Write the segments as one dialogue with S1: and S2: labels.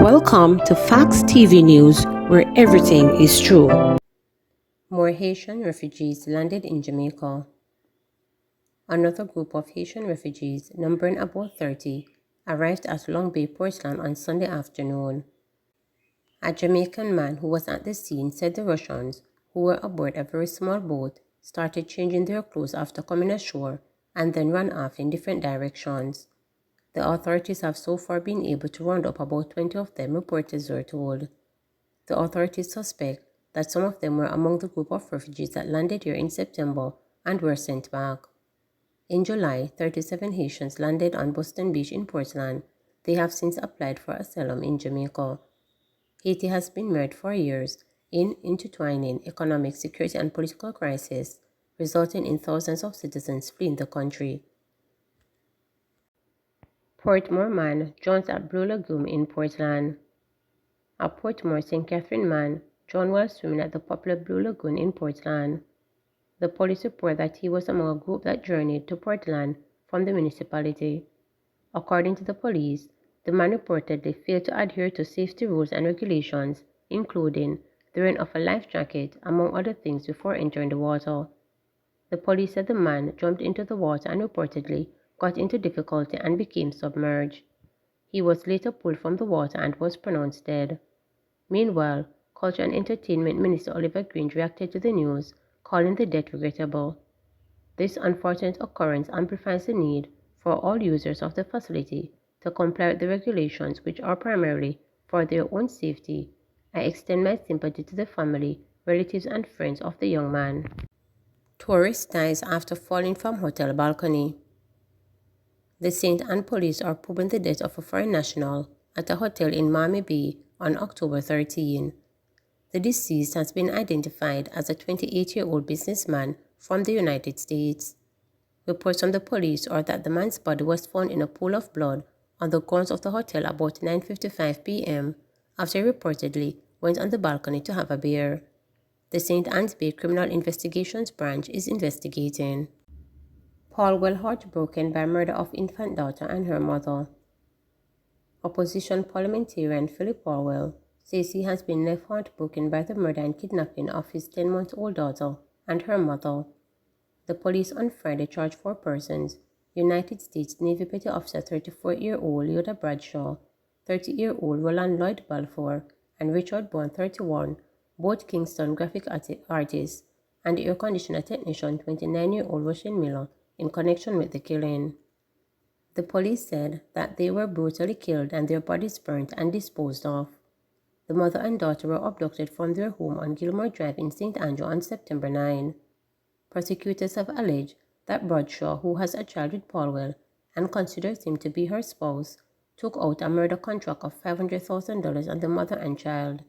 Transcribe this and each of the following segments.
S1: Welcome to Facts TV News, where everything is true. More Haitian refugees landed in Jamaica. Another group of Haitian refugees, numbering about 30, arrived at Long Bay, Portland on Sunday afternoon. A Jamaican man who was at the scene said the Russians, who were aboard a very small boat, started changing their clothes after coming ashore and then ran off in different directions. The authorities have so far been able to round up about 20 of them, reporters were told. The authorities suspect that some of them were among the group of refugees that landed here in September and were sent back. In July, 37 Haitians landed on Boston Beach in Portland. They have since applied for asylum in Jamaica. Haiti has been mired for years in intertwining economic, security, and political crisis, resulting in thousands of citizens fleeing the country. Portmore man drowns at Blue Lagoon in Portland. A Portmore St. Catherine man drowned while swimming at the popular Blue Lagoon in Portland. The police report that he was among a group that journeyed to Portland from the municipality. According to the police, the man reportedly failed to adhere to safety rules and regulations, including the wearing of a life jacket, among other things, before entering the water. The police said the man jumped into the water and reportedly got into difficulty and became submerged. He was later pulled from the water and was pronounced dead. Meanwhile, Culture and Entertainment Minister Oliver Green reacted to the news, calling the death regrettable. This unfortunate occurrence amplifies the need for all users of the facility to comply with the regulations, which are primarily for their own safety. I extend my sympathy to the family, relatives, and friends of the young man. Tourist dies after falling from hotel balcony. The St. Anne police are probing the death of a foreign national at a hotel in Miami Bay on October 13. The deceased has been identified as a 28-year-old businessman from the United States. Reports from the police are that the man's body was found in a pool of blood on the grounds of the hotel about 9:55 p.m. after he reportedly went on the balcony to have a beer. The St. Anne's Bay Criminal Investigations Branch is investigating. Philipwell heartbroken by murder of infant daughter and her mother. Opposition parliamentarian Philipwell says he has been left heartbroken by the murder and kidnapping of his 10-month-old daughter and her mother. The police on Friday charged 4 persons: United States Navy Petty Officer 34-year-old Yoda Bradshaw, 30-year-old Roland Lloyd Balfour, and Richard Bond, 31, both Kingston graphic artists, and the air conditioner technician, 29-year-old Russian Miller, in connection with the killing. The police said that they were brutally killed and their bodies burnt and disposed of. The mother and daughter were abducted from their home on Gilmore Drive in St. Andrew on September 9. Prosecutors have alleged that Bradshaw, who has a child with Philipwell and considers him to be her spouse, took out a murder contract of $500,000 on the mother and child.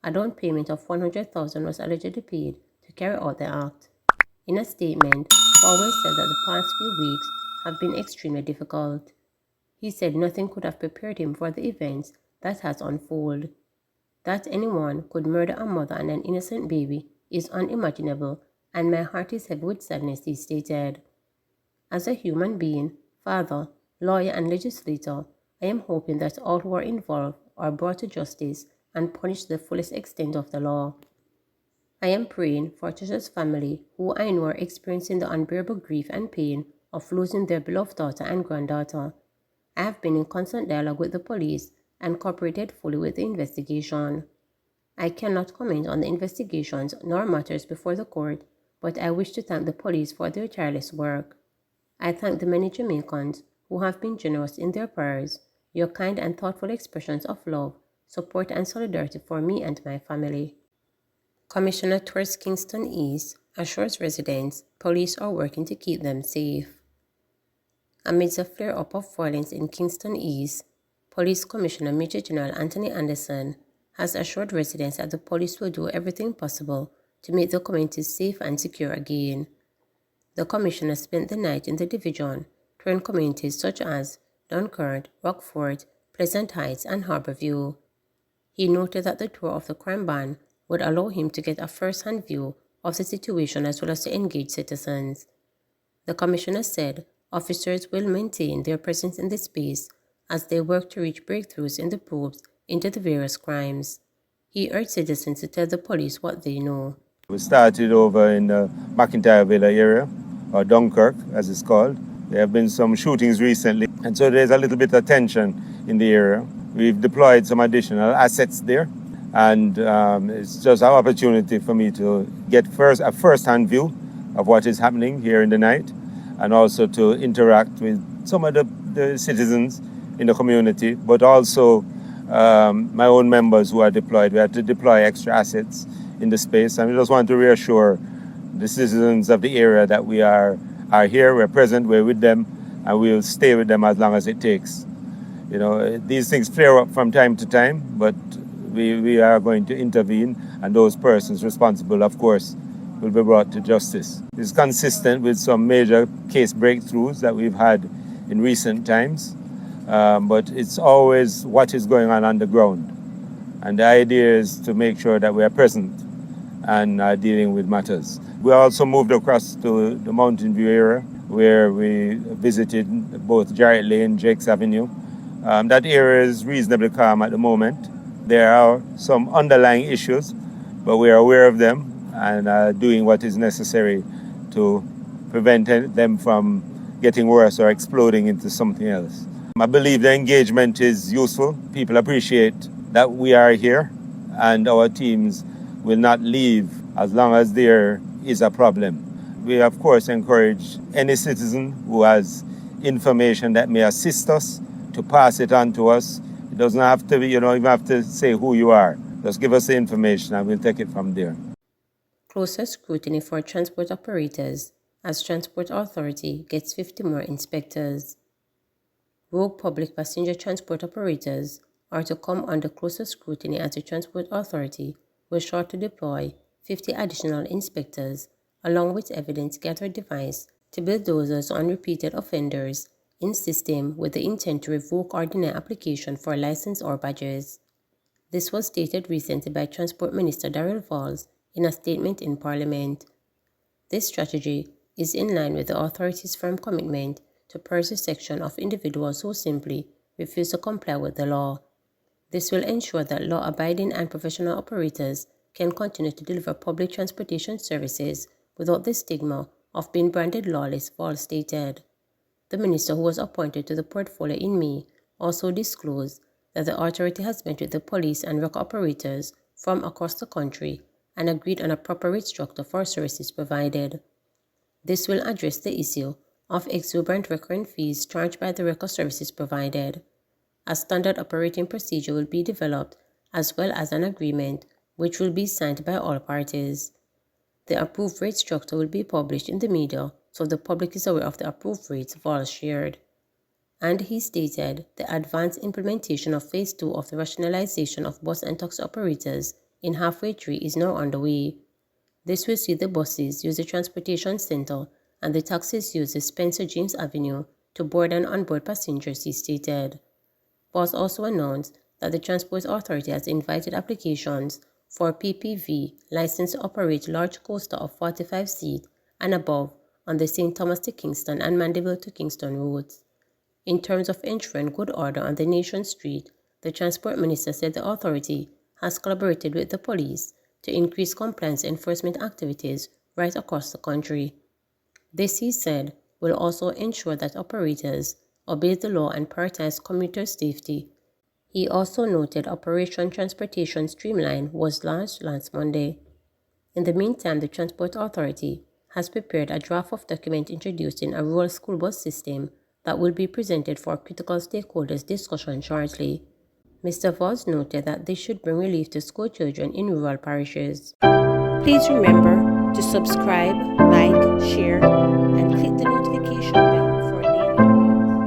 S1: A down payment of $100,000 was allegedly paid to carry out the act. In a statement, Philipwell said that the past few weeks have been extremely difficult. He said nothing could have prepared him for the events that has unfolded. That anyone could murder a mother and an innocent baby is unimaginable, and my heart is heavy with sadness, he stated. As a human being, father, lawyer, and legislator, I am hoping that all who are involved are brought to justice and punished to the fullest extent of the law. I am praying for Trisha's family, who I know are experiencing the unbearable grief and pain of losing their beloved daughter and granddaughter. I have been in constant dialogue with the police and cooperated fully with the investigation. I cannot comment on the investigations nor matters before the court, but I wish to thank the police for their tireless work. I thank the many Jamaicans who have been generous in their prayers, your kind and thoughtful expressions of love, support, and solidarity for me and my family. Commissioner T Kingston East assures residents police are working to keep them safe. Amidst a flare-up of violence in Kingston East, Police Commissioner Major General Anthony Anderson has assured residents that the police will do everything possible to make the community safe and secure again. The commissioner spent the night in the division, touring communities such as Dunkirk, Rockford, Pleasant Heights, and Harborview. He noted that the tour of the crime ban would allow him to get a first-hand view of the situation as well as to engage citizens. The commissioner said officers will maintain their presence in the space as they work to reach breakthroughs in the probes into the various crimes. He urged citizens to tell the police what they know.
S2: We started over in the McIntyre Villa area, or Dunkirk as it's called. There have been some shootings recently, and so there's a little bit of tension in the area. We've deployed some additional assets there, and it's just an opportunity for me to get a first-hand view of what is happening here in the night, and also to interact with some of the citizens in the community, but also my own members who are deployed. We had to deploy extra assets in the space, and we just want to reassure the citizens of the area that we are here, we're present, we're with them, and we'll stay with them as long as it takes. You know, these things flare up from time to time, but we are going to intervene, and those persons responsible, of course, will be brought to justice. It's consistent with some major case breakthroughs that we've had in recent times, but it's always what is going on the ground. And the idea is to make sure that we are present and are dealing with matters. We also moved across to the Mountain View area, where we visited both Jarrett Lane, Jakes Avenue. That area is reasonably calm at the moment. There are some underlying issues, but we are aware of them and are doing what is necessary to prevent them from getting worse or exploding into something else. I believe the engagement is useful. People appreciate that we are here, and our teams will not leave as long as there is a problem. We, of course, encourage any citizen who has information that may assist us to pass it on to us. It doesn't have to be, you don't even have to say who you are. Just give us the information and we'll take it from there.
S1: Closer scrutiny for transport operators as Transport Authority gets 50 more inspectors. Rogue public passenger transport operators are to come under closer scrutiny as the Transport Authority will short to deploy 50 additional inspectors along with evidence-gathering device to build dozers on repeated offenders in system with the intent to revoke or deny application for a license or badges. This was stated recently by Transport Minister Darrell Valls in a statement in Parliament. This strategy is in line with the authority's firm commitment to pursue section of individuals who simply refuse to comply with the law. This will ensure that law-abiding and professional operators can continue to deliver public transportation services without the stigma of being branded lawless, Valls stated. The minister, who was appointed to the portfolio in May, also disclosed that the authority has met with the police and rock operators from across the country and agreed on a proper rate structure for services provided. This will address the issue of exuberant recurring fees charged by the record services provided. A standard operating procedure will be developed as well as an agreement which will be signed by all parties. The approved rate structure will be published in the media so the public is aware of the approved rates Valls shared. And he stated the advanced implementation of Phase 2 of the rationalization of bus and taxi operators in Halfway Tree is now underway. This will see the buses use the transportation center and the taxis use the Spencer James Avenue to board and onboard passengers, he stated. Valls also announced that the Transport Authority has invited applications for PPV license to operate large coaster of 45 seats and above on the St. Thomas to Kingston and Mandeville to Kingston routes. In terms of ensuring good order on the Nation Street, the Transport Minister said the authority has collaborated with the police to increase compliance enforcement activities right across the country. This, he said, will also ensure that operators obey the law and prioritize commuter safety. He also noted Operation Transportation Streamline was launched last Monday. In the meantime, the Transport Authority has prepared a draft of document introducing a rural school bus system that will be presented for critical stakeholders' discussion shortly. Mr. Valls noted that this should bring relief to school children in rural parishes. Please remember to subscribe, like, share, and click the notification